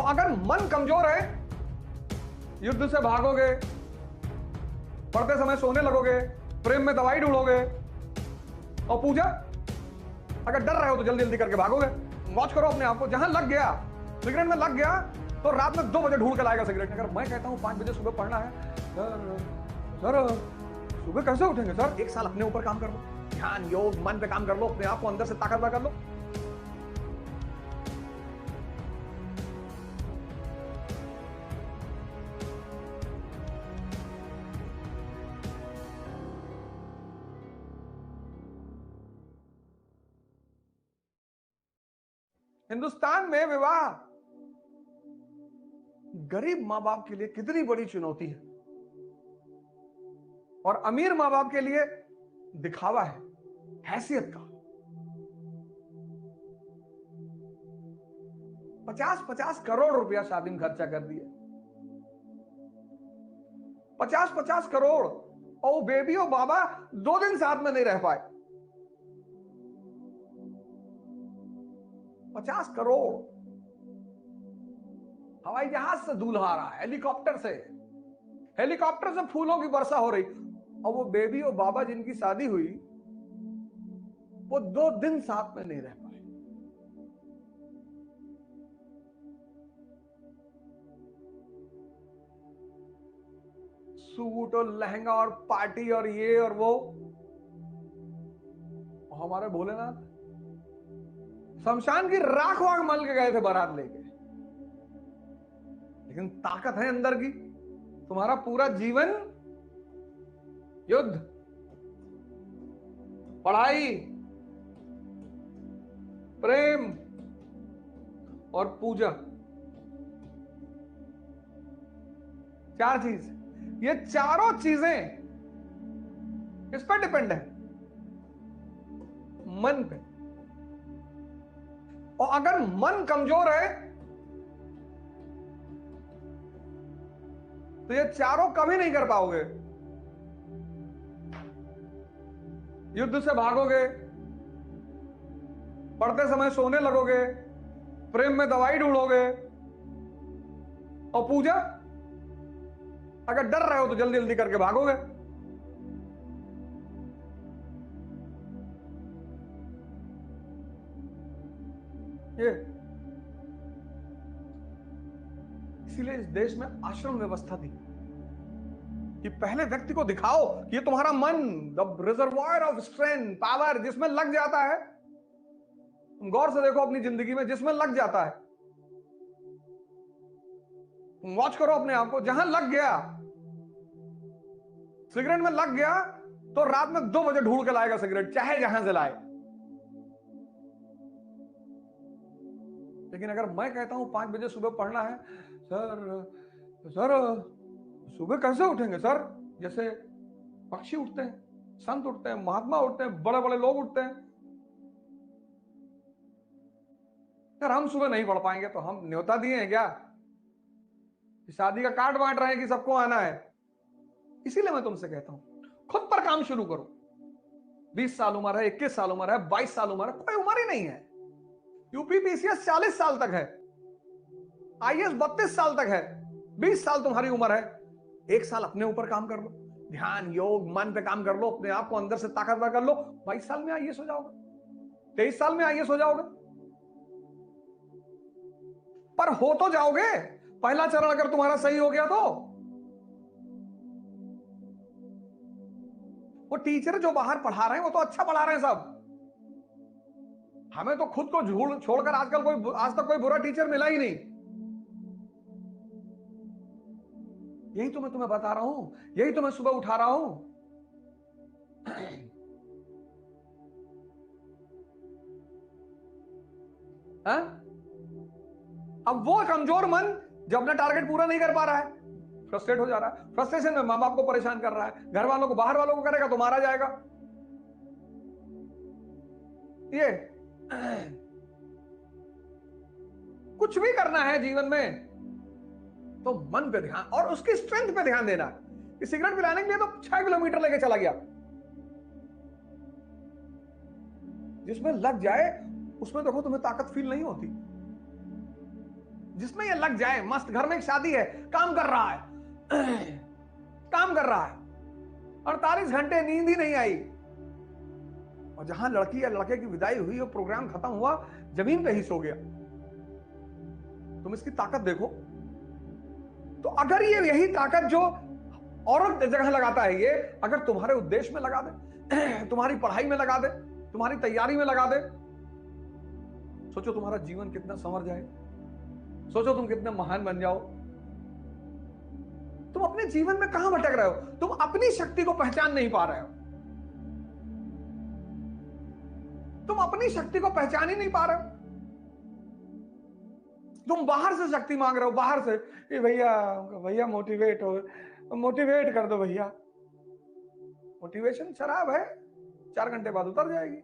और अगर मन कमजोर है, युद्ध से भागोगे, पढ़ते समय सोने लगोगे, प्रेम में दवाई ढूंढोगे, और पूजा अगर डर रहे हो तो जल्दी जल्दी करके भागोगे। वॉच करो अपने आप को, जहां लग गया, सिगरेट में लग गया तो रात में 2 बजे ढूंढ के लाएगा सिगरेट। अगर मैं कहता हूं 5 बजे सुबह पढ़ना है, सर सुबह कैसे उठेंगे सर? 1 साल अपने ऊपर काम कर लो, ध्यान योग मन पे काम कर लो, अपने आप को अंदर से ताकतवर कर लो। हिंदुस्तान में विवाह गरीब मां बाप के लिए कितनी बड़ी चुनौती है, और अमीर मां बाप के लिए दिखावा है, हैसियत का। 50-50 करोड़ रुपया शादी में खर्चा कर दिया, 50-50 करोड़, और वो बेबी और बाबा 2 दिन साथ में नहीं रह पाए। 50 करोड़, हवाई जहाज से दूल्हा आ रहा है, हेलीकॉप्टर से फूलों की वर्षा हो रही, और वो बेबी और बाबा जिनकी शादी हुई वो 2 दिन साथ में नहीं रह पाए। सूट और लहंगा और पार्टी और ये और वो, और हमारे भोलेनाथ शमशान की राख वाख मल के गए थे बारात लेके। लेकिन ताकत है अंदर की, तुम्हारा पूरा जीवन युद्ध, पढ़ाई, प्रेम और पूजा, 4 चीज, ये चारों चीजें किस पर डिपेंड है? मन पे। और अगर मन कमजोर है तो ये चारों कभी नहीं कर पाओगे। युद्ध से भागोगे, पढ़ते समय सोने लगोगे, प्रेम में दवाई ढूंढोगे, और पूजा अगर डर रहे हो तो जल्दी जल्दी करके भागोगे। ये इसीलिए इस देश में आश्रम व्यवस्था थी कि पहले व्यक्ति को दिखाओ कि ये तुम्हारा मन, the reservoir of strength, power, जिसमें लग जाता है। तुम गौर से देखो अपनी जिंदगी में, जिसमें लग जाता है, तुम वॉच करो अपने आप को, जहां लग गया, सिगरेट में लग गया तो रात में 2 बजे ढूंढ के लाएगा सिगरेट, चाहे जहां से लाए। लेकिन अगर मैं कहता हूं 5 बजे सुबह पढ़ना है, सर सुबह कैसे उठेंगे सर? जैसे पक्षी उठते हैं, संत उठते हैं, महात्मा उठते हैं, बड़े बड़े लोग उठते हैं। यार हम सुबह नहीं पढ़ पाएंगे तो हम न्योता दिए हैं क्या? शादी का कार्ड बांट रहे हैं कि सबको आना है? इसीलिए मैं तुमसे कहता हूं खुद पर काम शुरू करो। 20 साल उम्र है, 21 साल उम्र है, 22 साल उम्र है, कोई उम्र ही नहीं है। यूपीपीसीएस 40 साल तक है, आईएएस 32 साल तक है, 20 साल तुम्हारी उम्र है। 1 साल अपने ऊपर काम कर लो, ध्यान योग मन पे काम कर लो, अपने आप को अंदर से ताकतवर कर लो। 22 साल में आईएएस हो जाओगे, 23 साल में आईएएस हो जाओगे। पर हो तो जाओगे, पहला चरण अगर तुम्हारा सही हो गया तो। वो टीचर जो बाहर पढ़ा रहे हैं वो तो अच्छा पढ़ा रहे हैं सब, हमें तो खुद को छोड़कर आजकल आज तक कोई बुरा टीचर मिला ही नहीं। यही तो मैं तुम्हें बता रहा हूं, यही तो मैं सुबह उठा रहा हूं। अब वो कमजोर मन जब अपना टारगेट पूरा नहीं कर पा रहा है, फ्रस्ट्रेट हो जा रहा है, फ्रस्ट्रेशन में मां बाप को परेशान कर रहा है, घर वालों को, बाहर वालों को करेगा तो मारा जाएगा। ये कुछ भी करना है जीवन में तो मन पे ध्यान और उसकी स्ट्रेंथ पे ध्यान देना। इस सिगरेट पिलाने के लिए तो 6 किलोमीटर लेके चला गया, जिसमें लग जाए उसमें देखो तुम्हें ताकत फील नहीं होती। जिसमें ये लग जाए मस्त। घर में एक शादी है, काम कर रहा है काम कर रहा है, 48 घंटे नींद ही नहीं आई, और जहां लड़की या लड़के की विदाई हुई और प्रोग्राम खत्म हुआ, जमीन पे ही सो गया। तुम इसकी ताकत देखो। तो अगर ये यही ताकत जो औरत जगह लगाता है, ये अगर तुम्हारे उद्देश्य में लगा दे, तुम्हारी पढ़ाई में लगा दे, तुम्हारी तैयारी में लगा दे, सोचो तुम्हारा जीवन कितना संवर जाए, सोचो तुम कितने महान बन जाओ। तुम अपने जीवन में कहां भटक रहे हो? तुम अपनी शक्ति को पहचान नहीं पा रहे हो। तुम अपनी शक्ति को पहचान ही नहीं पा रहे हो। तुम बाहर से शक्ति मांग रहे हो, बाहर से, ये भैया भैया मोटिवेट हो, मोटिवेट कर दो भैया। मोटिवेशन शराब है, 4 घंटे बाद उतर जाएगी।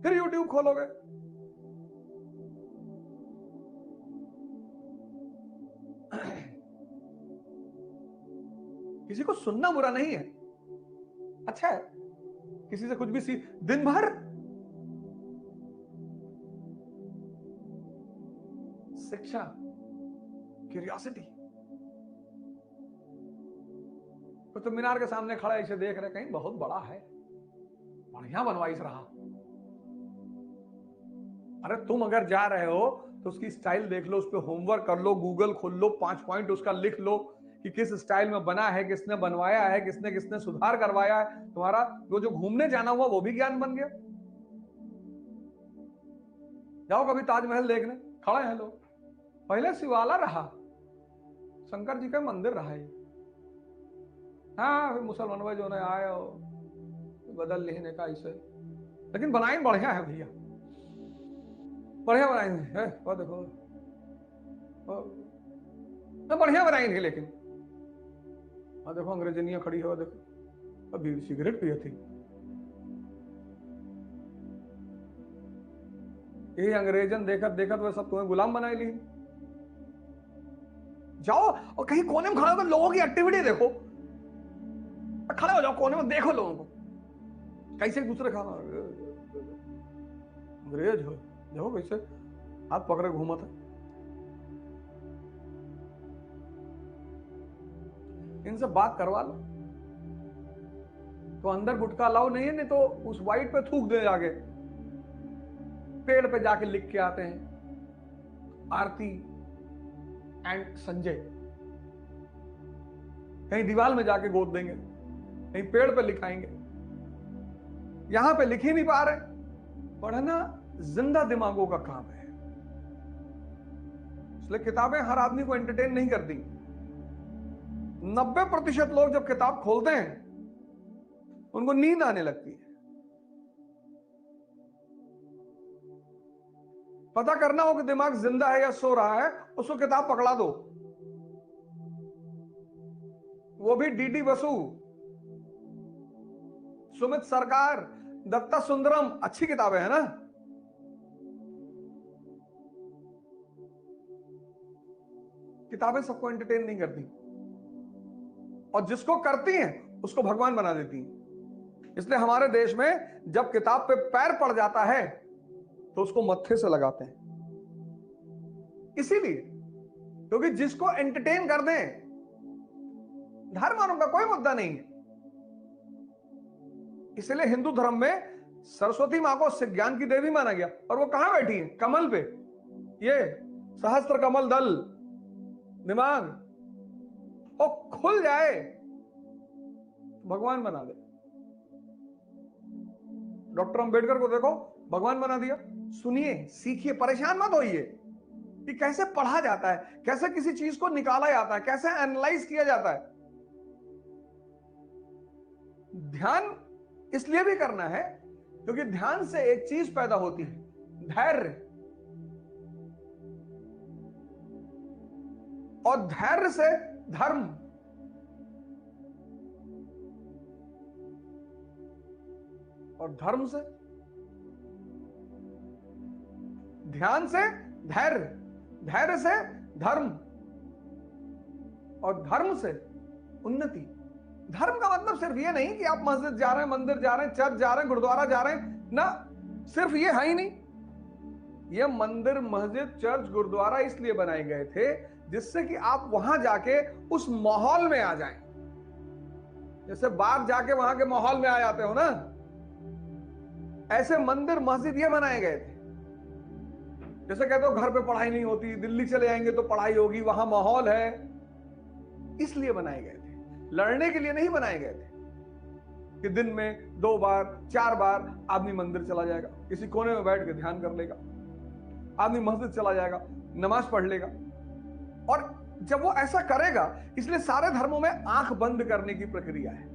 फिर YouTube खोलोगे, किसी को सुनना बुरा नहीं है, अच्छा है। किसी से कुछ भी दिन भर शिक्षा, क्यूरियोसिटी। कुतुब मीनार के सामने खड़ा इसे देख रहे, कहीं बहुत बड़ा है, बढ़िया बनवाइस रहा। अरे तुम अगर जा रहे हो तो उसकी स्टाइल देख लो, उस पर होमवर्क कर लो, गूगल खोल लो, 5 पॉइंट उसका लिख लो कि किस स्टाइल में बना है, किसने बनवाया है, किसने किसने सुधार करवाया है। तुम्हारा वो जो घूमने जाना हुआ वो भी ज्ञान बन गया। जाओ कभी ताजमहल देखने, खड़े हैं लोग, पहले शिवाला रहा, शंकर जी का मंदिर रहा है। हाँ फिर मुसलमान जो ने आए बदल लेने का इसे, लेकिन बनाए बढ़िया है भैया, बढ़िया बनाएंगे है। वो देखो तो बढ़िया बनाएंगे, लेकिन देखो अंग्रेजनिया खड़ी है, देखो अभी सिगरेट पिए थी। यही अंग्रेजन देखत देखत वह सब तुम्हें गुलाम बनाए ली। जाओ और कहीं कोने में खड़ा होकर लोगों की एक्टिविटी देखो, खड़े हो जाओ कोने में, देखो लोगों को कैसे एक दूसरे खाना। अंग्रेज हो, देखो कैसे हाथ पकड़े घूमत है। इनसे बात करवा लो तो अंदर गुटखा लाओ, नहीं है नहीं तो उस वाइट पे थूक दे, जाके पेड़ पे जाके लिख के आते हैं आरती एंड संजय। कहीं दीवार में जाके गोद देंगे, कहीं पेड़ पे लिखाएंगे, यहां पे लिख ही नहीं पा रहे। पढ़ना जिंदा दिमागों का काम है, इसलिए किताबें हर आदमी को एंटरटेन नहीं करती। 90% लोग जब किताब खोलते हैं उनको नींद आने लगती है। पता करना हो कि दिमाग जिंदा है या सो रहा है, उसको किताब पकड़ा दो, वो भी डीडी बसु, सुमित सरकार, दत्ता सुंदरम, अच्छी किताबें है ना। किताबें सबको एंटरटेन नहीं करती, और जिसको करती हैं उसको भगवान बना देती हैं। इसलिए हमारे देश में जब किताब पे पैर पड़ जाता है तो उसको मत्थे से लगाते हैं, इसीलिए क्योंकि जिसको एंटरटेन कर दें, धर्म और उनका कोई मुद्दा नहीं है। इसलिए हिंदू धर्म में सरस्वती मां को ज्ञान की देवी माना गया, और वो कहां बैठी है? कमल पे। ये सहस्त्र कमल दल दिमाग और खुल जाए तो भगवान बना दे। डॉक्टर अंबेडकर को देखो, भगवान बना दिया। सुनिए, सीखिए, परेशान मत होइए कि कैसे पढ़ा जाता है, कैसे किसी चीज को निकाला जाता है, कैसे एनालाइज किया जाता है। ध्यान इसलिए भी करना है क्योंकि ध्यान से एक चीज पैदा होती है, धैर्य, और धैर्य से धर्म, और धर्म से ध्यान से धैर्य, धैर्य से धर्म, और धर्म से उन्नति। धर्म का मतलब सिर्फ ये नहीं कि आप मस्जिद जा रहे हैं, मंदिर जा रहे हैं, चर्च जा रहे हैं, गुरुद्वारा जा रहे हैं ना, सिर्फ ये है ही नहीं। ये मंदिर, मस्जिद, चर्च, गुरुद्वारा इसलिए बनाए गए थे जिससे कि आप वहां जाके उस माहौल में आ जाएं। जैसे बाहर जाके वहां के माहौल में आ जाते हो ना, ऐसे मंदिर, मस्जिद ये बनाए गए थे। जैसे कहते हो घर पे पढ़ाई नहीं होती, दिल्ली चले जाएंगे तो पढ़ाई होगी, वहां माहौल है, इसलिए बनाए गए थे। लड़ने के लिए नहीं बनाए गए थे कि दिन में 2 बार 4 बार आदमी मंदिर चला जाएगा, किसी कोने में बैठ के ध्यान कर लेगा, आदमी मस्जिद चला जाएगा, नमाज पढ़ लेगा। और जब वो ऐसा करेगा, इसलिए सारे धर्मों में आंख बंद करने की प्रक्रिया है।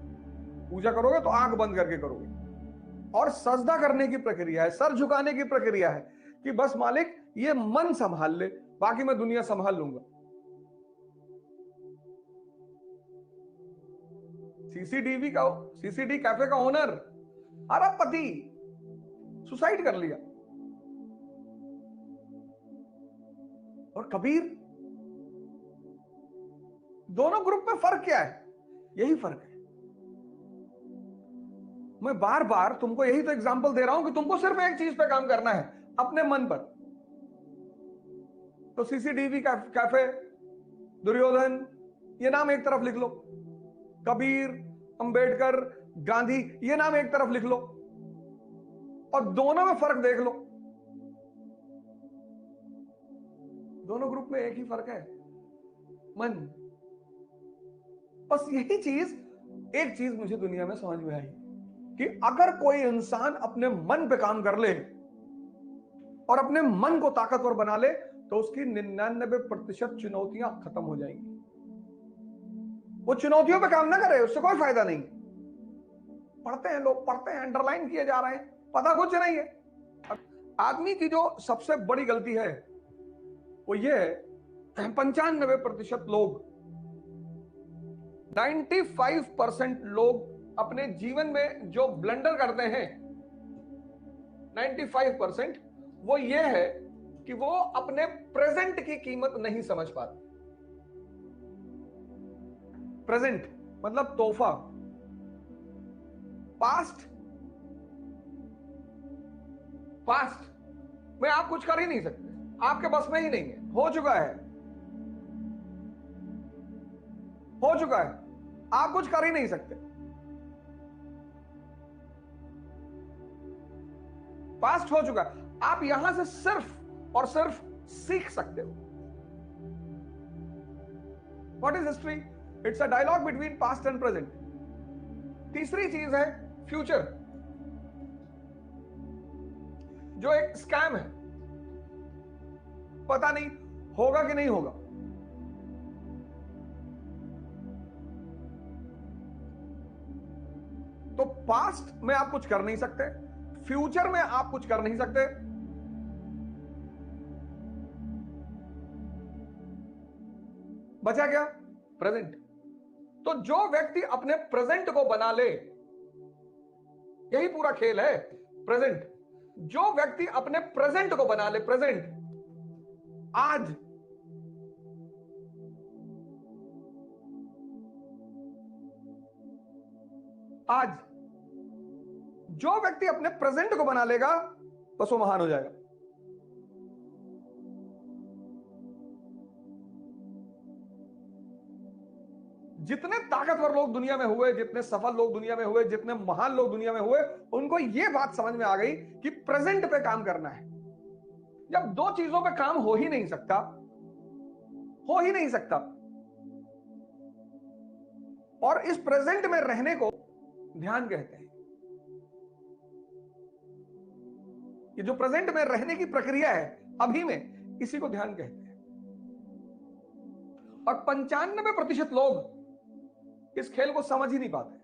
पूजा करोगे तो आंख बंद करके करोगे, और सजदा करने की प्रक्रिया है, सर झुकाने की प्रक्रिया है कि बस मालिक ये मन संभाल ले, बाकी मैं दुनिया संभाल लूंगा। सीसीडी कैफे का ओनर, अरबपति, सुसाइड कर लिया। और कबीर, दोनों ग्रुप में फर्क क्या है? यही फर्क है। मैं बार बार तुमको यही तो एग्जांपल दे रहा हूं कि तुमको सिर्फ एक चीज पे काम करना है, अपने मन पर। तो सीसीडीवी कैफे, दुर्योधन, ये नाम एक तरफ लिख लो, कबीर, अंबेडकर, गांधी, ये नाम एक तरफ लिख लो, और दोनों में फर्क देख लो। दोनों ग्रुप में एक ही फर्क है, मन। बस यही चीज, एक चीज मुझे दुनिया में समझ में आई कि अगर कोई इंसान अपने मन पे काम कर ले और अपने मन को ताकतवर बना ले तो उसकी 99% चुनौतियां खत्म हो जाएंगी। वो चुनौतियों पे काम ना करे, उससे कोई फायदा नहीं। पढ़ते हैं लोग, पढ़ते हैं, अंडरलाइन किए जा रहे हैं, पता कुछ नहीं है। आदमी की जो सबसे बड़ी गलती है वो ये है, 95% लोग, 95% लोग अपने जीवन में जो ब्लंडर करते हैं, 95% वो ये है कि वो अपने प्रेजेंट की कीमत नहीं समझ पाते। प्रेजेंट मतलब तोहफा, पास्ट में आप कुछ कर ही नहीं सकते, आपके बस में ही नहीं है, हो चुका है, आप कुछ कर ही नहीं सकते। पास्ट हो चुका है, आप यहां से सिर्फ और सिर्फ सीख सकते हो। What is history? It's a dialogue between past and present. तीसरी चीज है फ्यूचर, जो एक स्कैम है, पता नहीं होगा कि नहीं होगा। तो पास्ट में आप कुछ कर नहीं सकते, फ्यूचर में आप कुछ कर नहीं सकते, बचा क्या? प्रेजेंट। तो जो व्यक्ति अपने प्रेजेंट को बना ले, यही पूरा खेल है, प्रेजेंट। जो व्यक्ति अपने प्रेजेंट को बना ले, प्रेजेंट, आज जो व्यक्ति अपने प्रेजेंट को बना लेगा बस वो महान हो जाएगा। जितने ताकतवर लोग दुनिया में हुए, जितने सफल लोग दुनिया में हुए, जितने महान लोग दुनिया में हुए, उनको यह बात समझ में आ गई कि प्रेजेंट पे काम करना है। जब दो चीजों पे काम हो ही नहीं सकता, और इस प्रेजेंट में रहने को ध्यान कहते हैं। ये जो प्रेजेंट में रहने की प्रक्रिया है अभी में, इसी को ध्यान कहते हैं। और 95% लोग इस खेल को समझ ही नहीं पाते।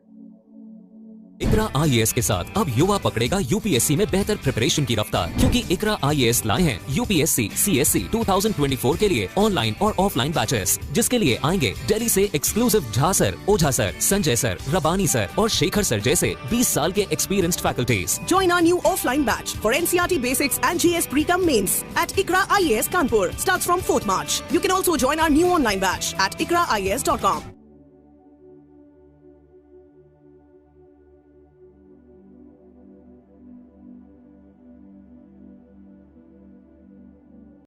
इकरा IAS के साथ अब युवा पकड़ेगा यूपीएससी में बेहतर प्रिपरेशन की रफ्तार, क्योंकि इकरा IAS लाए हैं यूपीएससी CSC 2024 के लिए ऑनलाइन और ऑफलाइन बैचेस, जिसके लिए आएंगे दिल्ली से एक्सक्लूसिव झा सर, ओझा सर, संजय सर, रबानी सर और शेखर सर जैसे 20 साल के experienced faculties. Join our new offline batch for NCERT Basics and GS Pre-Com Mains at ICRA IAS Kanpur. Starts from 4th March. You can also join our new online batch at ikraias.com.